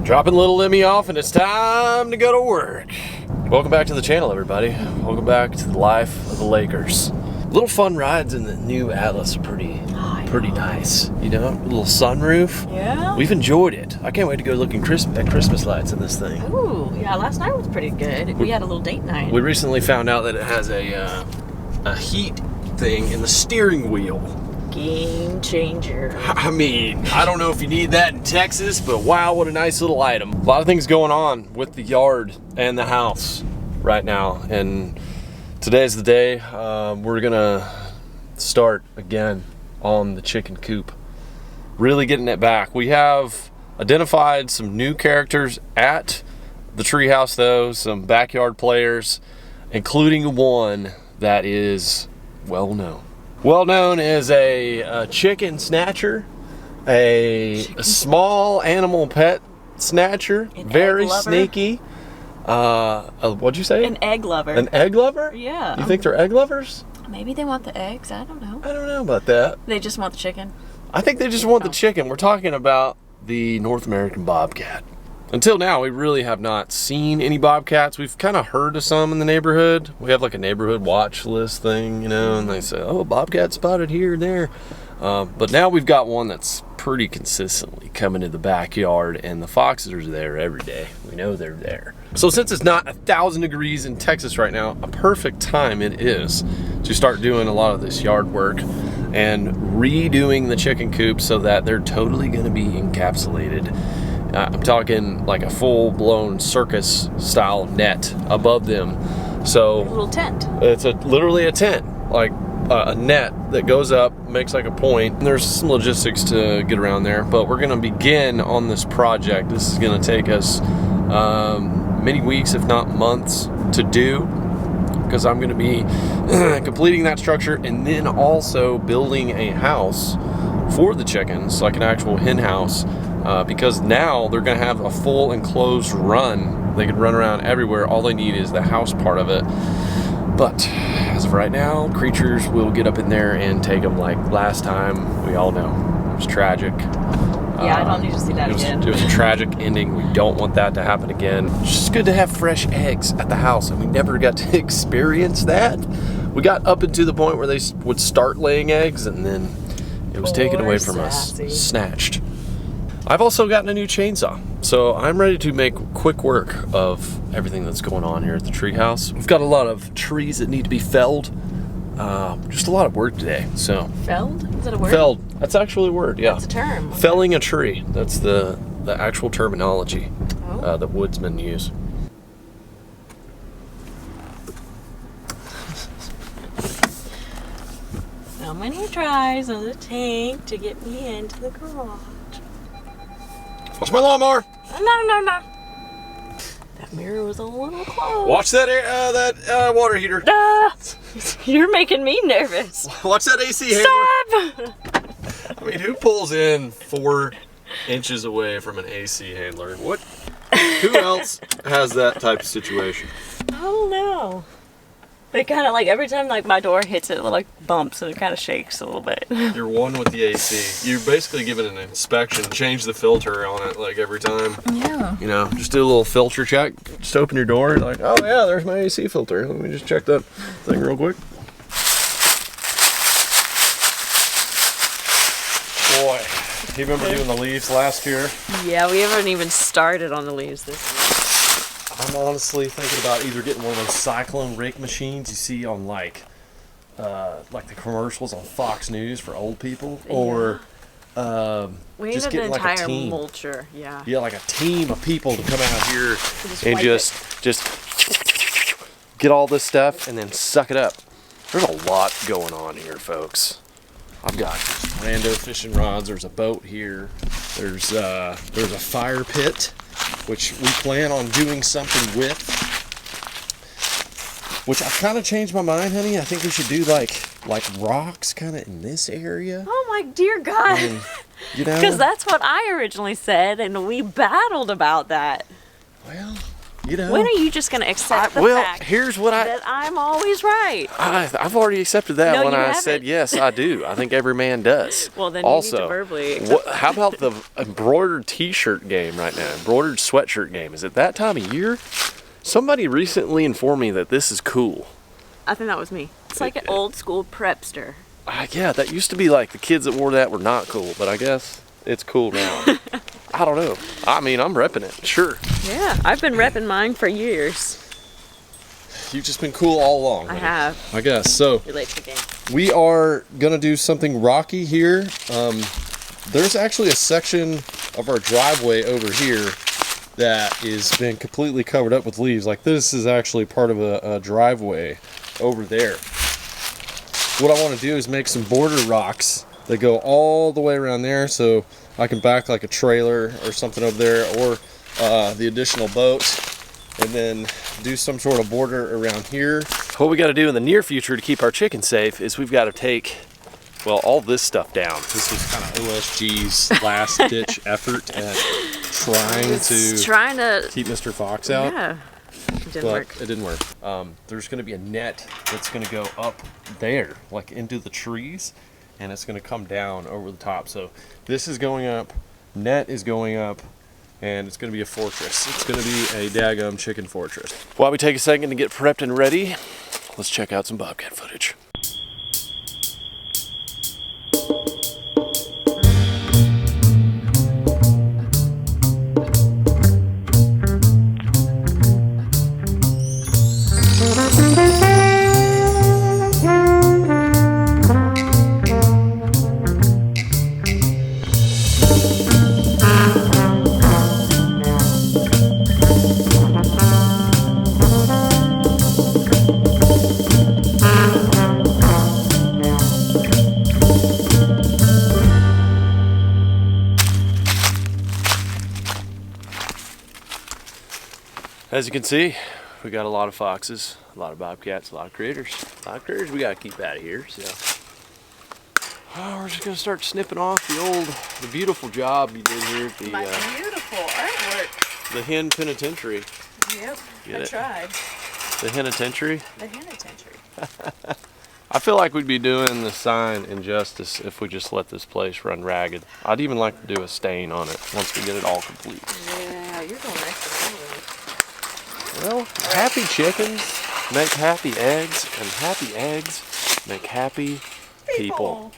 Dropping little Emmy off and it's time to go to work. Welcome back to the channel, everybody. Welcome back to the life of the Lakers. Little fun rides in the new Atlas are pretty nice. You know, a little sunroof. Yeah. We've enjoyed it. I can't wait to go looking at Christmas lights in this thing. Ooh, yeah, last night was pretty good. We had a little date night. We recently found out that it has a heat thing in the steering wheel. Game changer. I mean, I don't know if you need that in Texas, but wow, what a nice little item. A lot of things going on with the yard and the house right now, and today's the day. We're gonna start again on the chicken coop, really getting it back. We have identified some new characters at the treehouse, though, some backyard players, including one that is well known. Well known as a chicken snatcher, a small animal pet snatcher, very sneaky. What'd you say? An egg lover. An egg lover? Yeah. You think they're egg lovers? Maybe they want the eggs. I don't know. I don't know about that. They just want the chicken. I think they just want the chicken. We're talking about the North American bobcat. Until now, we really have not seen any bobcats. We've kind of heard of some in the neighborhood. We have like a neighborhood watch list thing, you know, and they say, oh, bobcat spotted here and there. But now we've got one that's pretty consistently coming to the backyard, and the foxes are there every day. We know they're there. So since it's not 1,000 degrees in Texas right now, a perfect time it is to start doing a lot of this yard work and redoing the chicken coop so that they're totally going to be encapsulated. I'm talking like a full-blown circus style net above them. So a little tent. It's literally a tent, like a net that goes up, makes like a point. And there's some logistics to get around there, but we're gonna begin on this project. This is gonna take us many weeks, if not months, to do, because I'm gonna be completing that structure and then also building a house for the chickens, like an actual hen house. Because now they're going to have a full enclosed run. They can run around everywhere. All they need is the house part of it. But as of right now, creatures will get up in there and take them like last time. We all know it was tragic. Yeah, I don't need to see that again. It was a tragic ending. We don't want that to happen again. It's just good to have fresh eggs at the house, and we never got to experience that. We got up into the point where they would start laying eggs, and then it was taken away from us, snatched. I've also gotten a new chainsaw, so I'm ready to make quick work of everything that's going on here at the treehouse. We've got a lot of trees that need to be felled. Just a lot of work today. So felled? Is that a word? Felled. That's actually a word. Yeah. That's a term. Felling a tree. That's the actual terminology that woodsmen use. How many tries does it take to get me into the garage? Watch my lawnmower. No. That mirror was a little close. Watch that water heater. You're making me nervous. Watch that AC handler. Stop! I mean, who pulls in 4 inches away from an AC handler? What? Who else has that type of situation? I don't know. They kind of like every time like my door hits it like bumps and it kind of shakes a little bit. You're one with the AC. You're basically giving an inspection, change the filter on it like every time. Yeah. You know, just do a little filter check. Just open your door, like, oh yeah, there's my AC filter. Let me just check that thing real quick. Boy, you remember doing the leaves last year? Yeah, we haven't even started on the leaves this year. I'm honestly thinking about either getting one of those cyclone rake machines you see on like the commercials on Fox News for old people, or we just need an getting like entire a team. mulcher. Yeah. Yeah, like a team of people to come out here and just get all this stuff and then suck it up. There's a lot going on here, folks. I've got rando fishing rods. There's a boat here. There's a fire pit, which we plan on doing something with. Which I've kind of changed my mind, honey. I think we should do like rocks kind of in this area. Oh my dear God. You know? Because that's what I originally said, and we battled about that. Well, You know. When are you just gonna accept the well, fact here's what that I'm always right? I've already accepted that No, when you I haven't. said yes, I do. I think every man does. Well, then also, you need to verbally accept how about the embroidered T-shirt game right now? Embroidered sweatshirt game. Is it that time of year? Somebody recently informed me that this is cool. I think that was me. It's like an old school prepster. Yeah, that used to be like the kids that wore that were not cool, but I guess it's cool now. I don't know. I mean, I'm repping it, sure. Yeah, I've been repping mine for years. You've just been cool all along. I have. I guess. So, You're late to the game. we are going to do something rocky here. There's actually a section of our driveway over here that has been completely covered up with leaves. Like this is actually part of a driveway over there. What I want to do is make some border rocks that go all the way around there, so I can back like a trailer or something over there, or the additional boat, and then do some sort of border around here. What we got to do in the near future to keep our chickens safe is we've got to take, well, all this stuff down. This is kind of OSG's last ditch effort at trying to keep Mr. Fox out. Yeah. It didn't work. It didn't work. There's going to be a net that's going to go up there, like into the trees, and it's going to come down over the top. So this is going up, net is going up, and it's going to be a fortress. It's going to be a daggum chicken fortress. While we take a second to get prepped and ready, let's check out some bobcat footage. As you can see, we got a lot of foxes, a lot of bobcats, a lot of critters. A lot of critters we gotta keep out of here, so. We're just gonna start snipping off the beautiful job you did here at the beautiful artwork. the hen penitentiary. Yep, Get I it? tried. The henitentiary. The penitentiary. I feel like we'd be doing the sign injustice if we just let this place run ragged. I'd even like to do a stain on it once we get it all complete. Yeah, you're going next to me. Well, happy chickens make happy eggs, and happy eggs make happy people.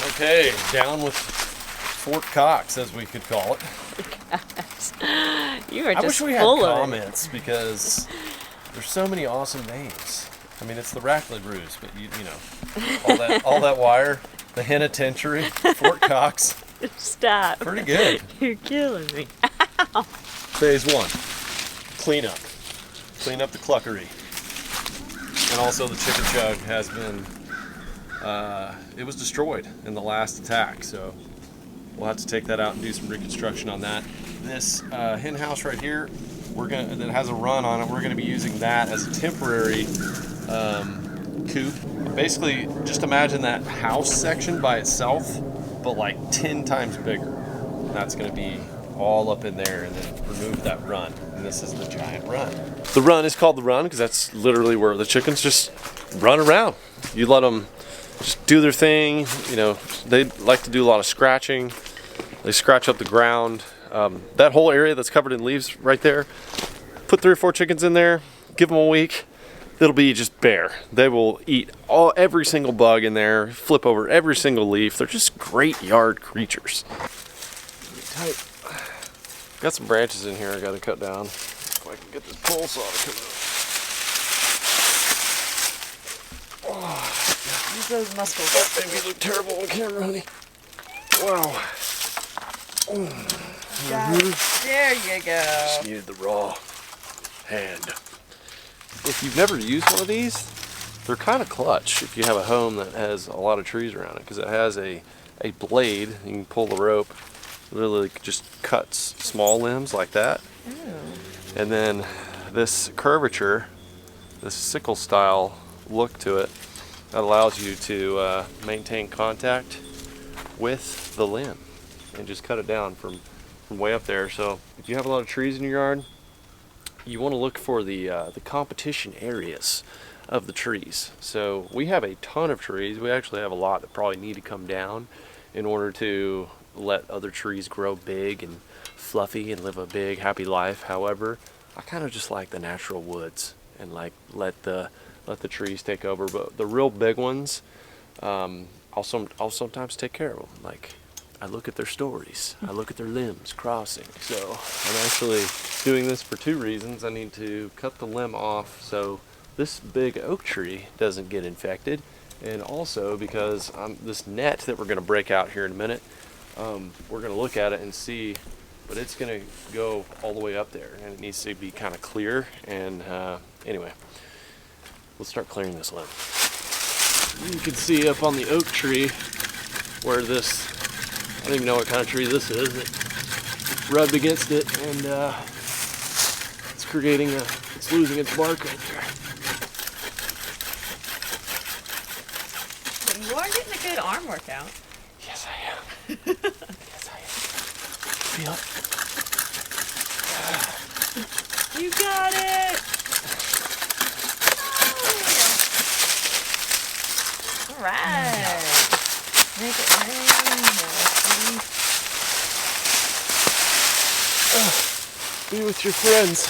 Okay, down with Fort Cox, as we could call it. You are just I wish we had full of it. comments because there's so many awesome names. I mean, it's the Rackley Roost, but you know, all that wire, the henitentiary, Fort Cox. Stop. Pretty good. You're killing me. Phase 1, clean up. Clean up the cluckery. And also the chicken jug has been, it was destroyed in the last attack, so we'll have to take that out and do some reconstruction on that. This hen house right here, that has a run on it, we're gonna be using that as a temporary coop. Basically, just imagine that house section by itself, but like 10 times bigger. That's gonna be all up in there, and then remove that run. And this is the giant run. The run is called the run because that's literally where the chickens just run around. You let them just do their thing. You know, they like to do a lot of scratching. They scratch up the ground. That whole area that's covered in leaves right there, put 3 or 4 chickens in there, give them a week, it'll be just bare. They will eat every single bug in there, flip over every single leaf. They're just great yard creatures. Tight. Got some branches in here I gotta cut down if I can get this pole saw to come out. Oh, Use those muscles. that made me look terrible on camera, honey. Wow. There you go. Just needed the raw hand. If you've never used one of these, they're kind of clutch if you have a home that has a lot of trees around it, because it has a blade. You can pull the rope, literally just cuts small limbs like that. Ew. And then this curvature, this sickle style look to it, That allows you to maintain contact with the limb and just cut it down from way up there. So if you have a lot of trees in your yard, you want to look for the competition areas of the trees. So we have a ton of trees. We actually have a lot that probably need to come down in order to let other trees grow big and fluffy and live a big happy life. However, I kind of just like the natural woods and like let the trees take over. But the real big ones, I'll sometimes take care of them. Like, I look at their stories. I look at their limbs crossing. So I'm actually doing this for 2 reasons. I need to cut the limb off so this big oak tree doesn't get infected, and also because this net that we're going to break out here in a minute, we're going to look at it and see, but it's going to go all the way up there, and it needs to be kind of clear. And anyway, let's start clearing this limb. You can see up on the oak tree where this, I don't even know what kind of tree this is, it rubbed against it, and it's losing its bark right there. You are getting a good arm workout. Yes, I am. Yes, I am. Feel it. You got it. All right. Make it rain. Be with your friends.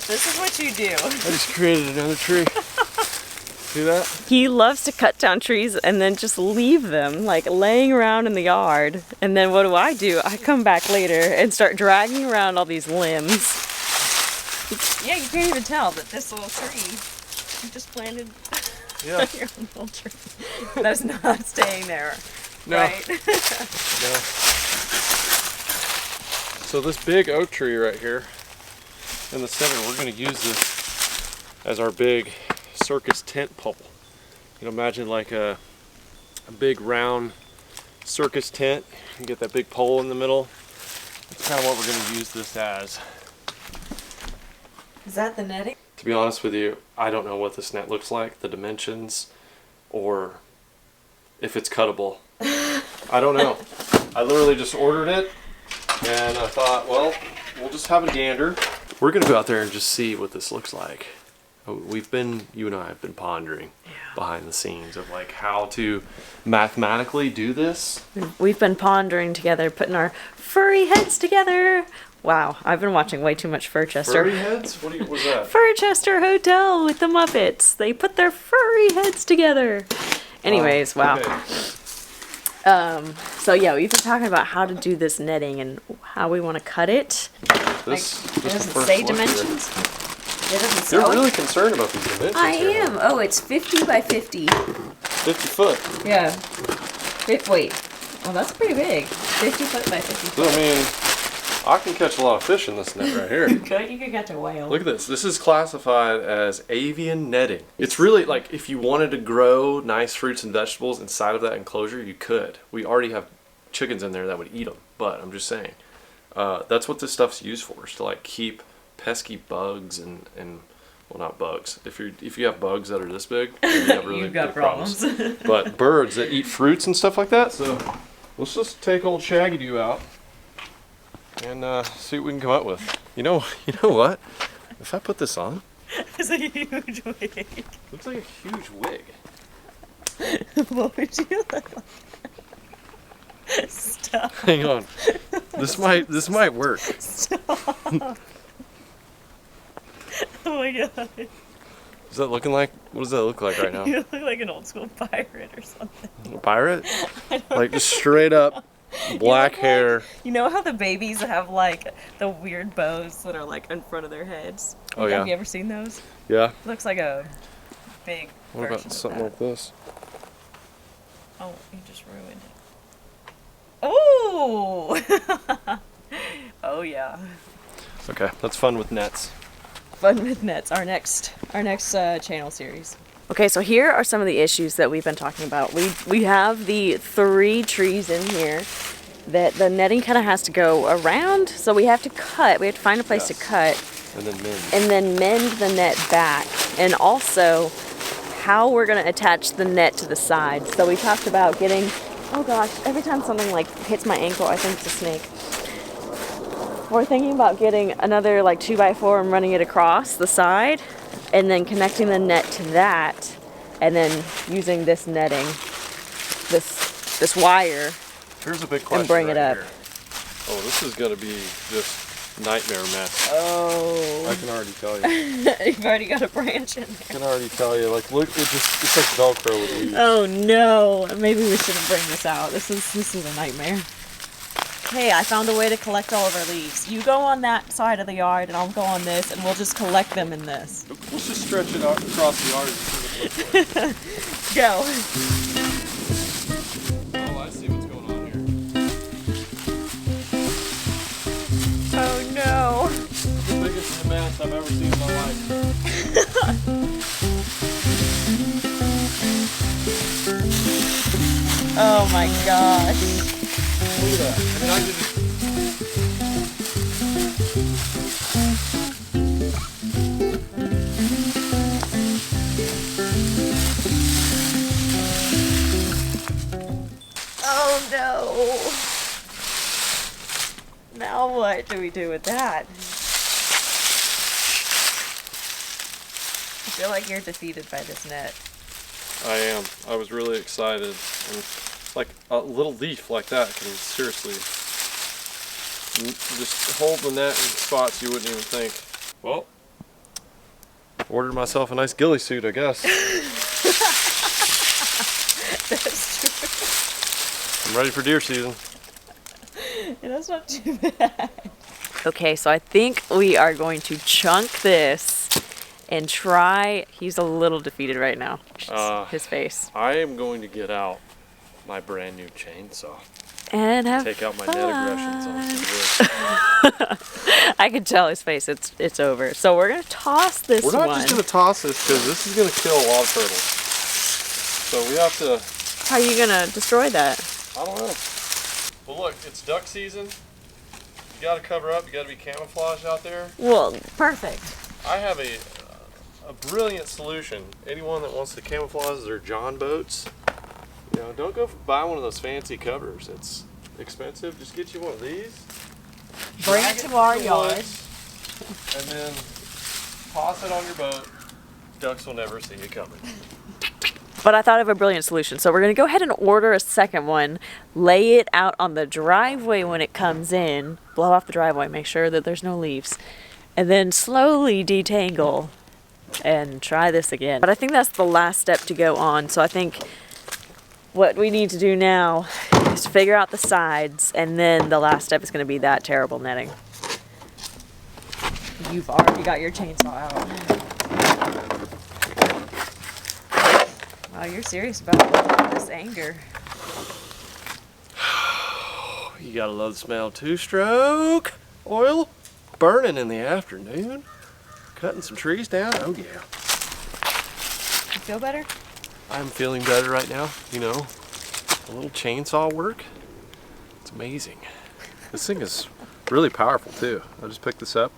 This is what you do. I just created another tree. See that? He loves to cut down trees and then just leave them like laying around in the yard. And then what do? I come back later and start dragging around all these limbs. Yeah, you can't even tell that this little tree you just planted. Yeah. Your own little tree. That's not staying there. No. Right? No. So this big oak tree right here in the center, we're going to use this as our big circus tent pole. You know, imagine like a big round circus tent. You get that big pole in the middle. That's kind of what we're going to use this as. Is that the netting? To be honest with you, I don't know what this net looks like, the dimensions, or if it's cuttable. I don't know. I literally just ordered it, and I thought, well, we'll just have a gander. We're going to go out there and just see what this looks like. You and I have been pondering behind the scenes of like how to mathematically do this. We've been pondering together, putting our furry heads together. Wow, I've been watching way too much Furchester. Furry heads? What was that? Furchester Hotel with the Muppets. They put their furry heads together. Anyways, wow. Okay. So yeah, we've been talking about how to do this netting and how we want to cut it. This It doesn't say dimensions. It doesn't say. You're really concerned about these dimensions. I here. am. Oh, it's 50 by 50. 50 foot. Yeah. Wait. Oh, that's pretty big. 50 foot by 50 So, foot. I mean, I can catch a lot of fish in this net right here. You could catch a whale. Look at this. This is classified as avian netting. It's really like if you wanted to grow nice fruits and vegetables inside of that enclosure, you could. We already have chickens in there that would eat them, but I'm just saying. That's what this stuff's used for, is to like keep pesky bugs and well, not bugs. If you have bugs that are this big, then you have really You've got big problems. problems. But birds that eat fruits and stuff like that. So let's just take old Shaggy Doo out and see what we can come up with. You know what? If I put this on, It's a huge wig. looks like a huge wig. What would you look like? Stop. Hang on. This might work. Stop. Oh my god. Is that looking like? What does that look like right now? You look like an old school pirate or something. A pirate? Like just straight up black hair. You know how the babies have like the weird bows that are like in front of their heads? Oh, yeah. Have you ever seen those? Yeah. Looks like a big What about version of something that. like this? Oh, you just ruined it. Ooh! Oh yeah. Okay, that's fun with nets. Fun with nets, our next channel series. Okay, so here are some of the issues that we've been talking about. We have the 3 trees in here that the netting kind of has to go around, so we have to find a place to cut And then mend. and then mend the net back and also how we're gonna attach the net to the sides. So we talked about getting, oh gosh, every time something like hits my ankle, I think it's a snake. We're thinking about getting another like 2x4 and running it across the side, and then connecting the net to that, and then using this netting, this wire. Here's a big question. And bring it up. Here. Oh, this is gonna be just nightmare mess. Oh. I can already tell you. You've already got a branch in there. I can already tell you. Like, look, it's like Velcro with leaves. Oh no! Maybe we shouldn't bring this out. This is a nightmare. Hey, I found a way to collect all of our leaves. You go on that side of the yard, and I'll go on this, and we'll just collect them in this. Let's just stretch it out across the yard and see what it looks like. Go. Oh, I see what's going on here. Oh no! The biggest mess I've ever seen in my life. Oh my gosh. Look at that. I mean, I did it. Oh no! Now what do we do with that? I feel like you're defeated by this net. I am. I was really excited. And like a little leaf like that can seriously just hold the net in spots you wouldn't even think. Well, ordered myself a nice ghillie suit, I guess. That's true. I'm ready for deer season. Yeah, that's not too bad. Okay, so I think we are going to chunk this and try. He's a little defeated right now. His face. I am going to get out my brand new chainsaw. And have Take out my fun. net aggressions on some wood. I can tell his face. It's over. So we're gonna toss this one. We're not just gonna toss this because this is gonna kill a lot of turtles. So we have to. How are you gonna destroy that? I don't know. Well, look, it's duck season. You gotta cover up. You gotta be camouflaged out there. Well, perfect. I have a brilliant solution. Anyone that wants to camouflage their John boats, you know, don't go buy one of those fancy covers. It's expensive. Just get you one of these. Bring it to our the yard. woods, and then toss it on your boat. Ducks will never see you coming. But I thought of a brilliant solution. So we're going to go ahead and order a second one, lay it out on the driveway when it comes in, blow off the driveway, make sure that there's no leaves, and then slowly detangle and try this again. But I think that's the last step to go on. So I think what we need to do now is figure out the sides, and then the last step is going to be that terrible netting. You've already got your chainsaw out. Oh, you're serious about this anger. You gotta love the smell. Two-stroke oil burning in the afternoon. Cutting some trees down. Oh yeah. You feel better? I'm feeling better right now. You know, a little chainsaw work. It's amazing. This thing is really powerful too. I just picked this up.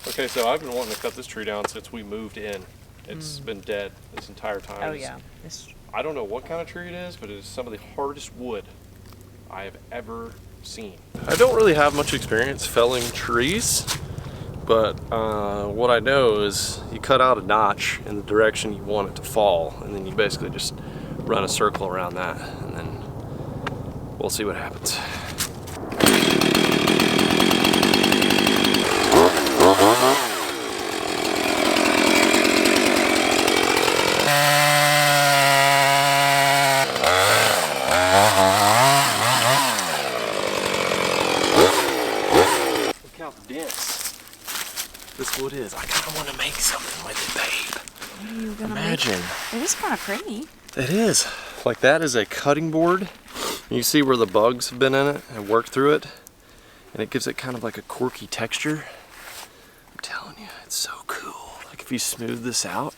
Okay, so I've been wanting to cut this tree down since we moved in. It's been dead this entire time. Oh yeah. I don't know what kind of tree it is, but it is some of the hardest wood I have ever seen. I don't really have much experience felling trees, but what I know is you cut out a notch in the direction you want it to fall, and then you basically just run a circle around that, and then we'll see what happens. This wood is. I kind of want to make something with it, babe. What are you gonna Imagine. Make? It is kind of pretty. It is. Like that is a cutting board. You see where the bugs have been in it and worked through it, and it gives it kind of like a quirky texture. I'm telling you, it's so cool. Like if you smooth this out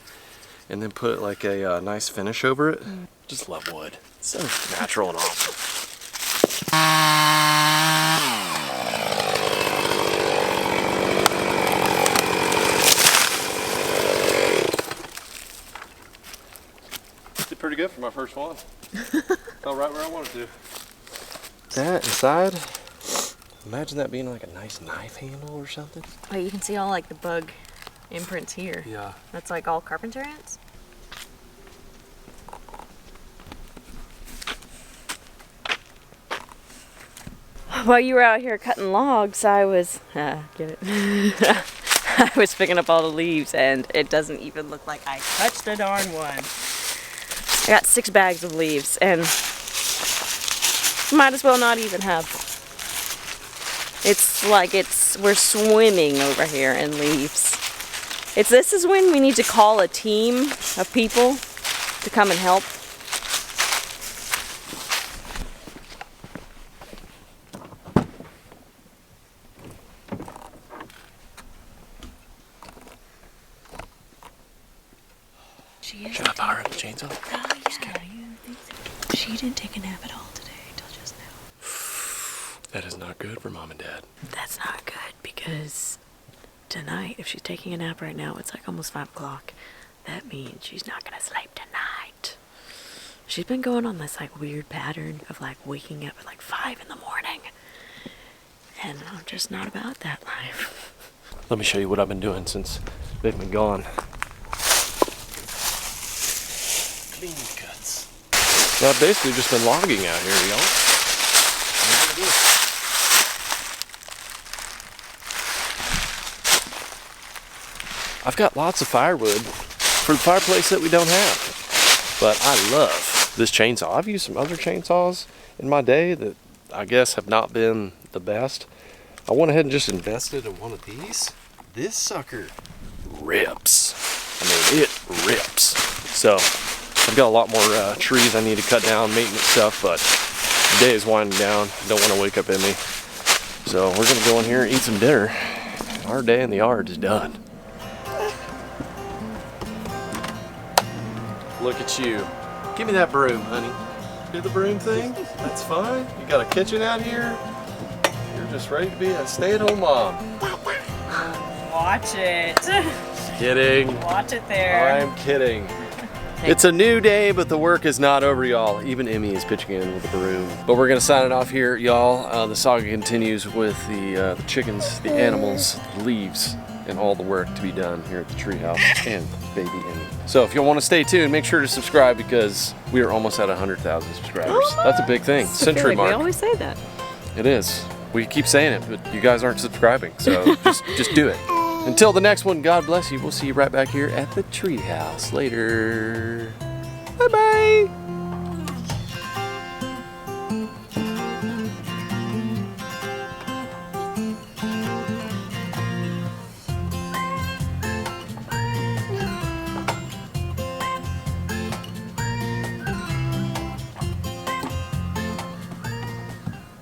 and then put like a nice finish over it. Just love wood. It's so natural and awesome. good for my first one. Fell right where I wanted to. That inside, imagine that being like a nice knife handle or something. Oh, you can see all like the bug imprints here. Yeah. That's like all carpenter ants. While you were out here cutting logs, I was, get it? I was picking up all the leaves, and it doesn't even look like I touched a darn one. I got 6 bags of leaves, and might as well not even have. It's like we're swimming over here in leaves. This is when we need to call a team of people to come and help. Should I power up the chainsaw? Oh, yeah, you think so? She didn't take a nap at all today till just now. That is not good for Mom and Dad. That's not good because tonight, if she's taking a nap right now, it's like almost 5 o'clock. That means she's not gonna sleep tonight. She's been going on this like weird pattern of like waking up at like 5 in the morning. And I'm just not about that life. Let me show you what I've been doing since they've been gone. Clean cuts. So I've basically just been logging out here, y'all. I've got lots of firewood for the fireplace that we don't have. But I love this chainsaw. I've used some other chainsaws in my day that I guess have not been the best. I went ahead and just invested in one of these. This sucker rips. I mean, it rips. So I've got a lot more trees I need to cut down, maintenance stuff, but the day is winding down. Don't want to wake up Emery. So we're gonna go in here and eat some dinner. Our day in the yard is done. Look at you. Give me that broom, honey. Do the broom thing. That's fine. You got a kitchen out here. You're just ready to be a stay-at-home mom. Watch it. Kidding. Watch it there. I'm kidding. It's a new day, but the work is not over, y'all. Even Emmy is pitching in with the broom. But we're gonna sign it off here, y'all. The saga continues with the chickens, the animals, the leaves, and all the work to be done here at the treehouse and baby Emmy. So if you want to stay tuned, make sure to subscribe because we are almost at 100,000 subscribers. That's a big thing. Century mark. We always say that. It is. We keep saying it, but you guys aren't subscribing, so just do it. Until the next one, God bless you. We'll see you right back here at the treehouse later. Bye-bye.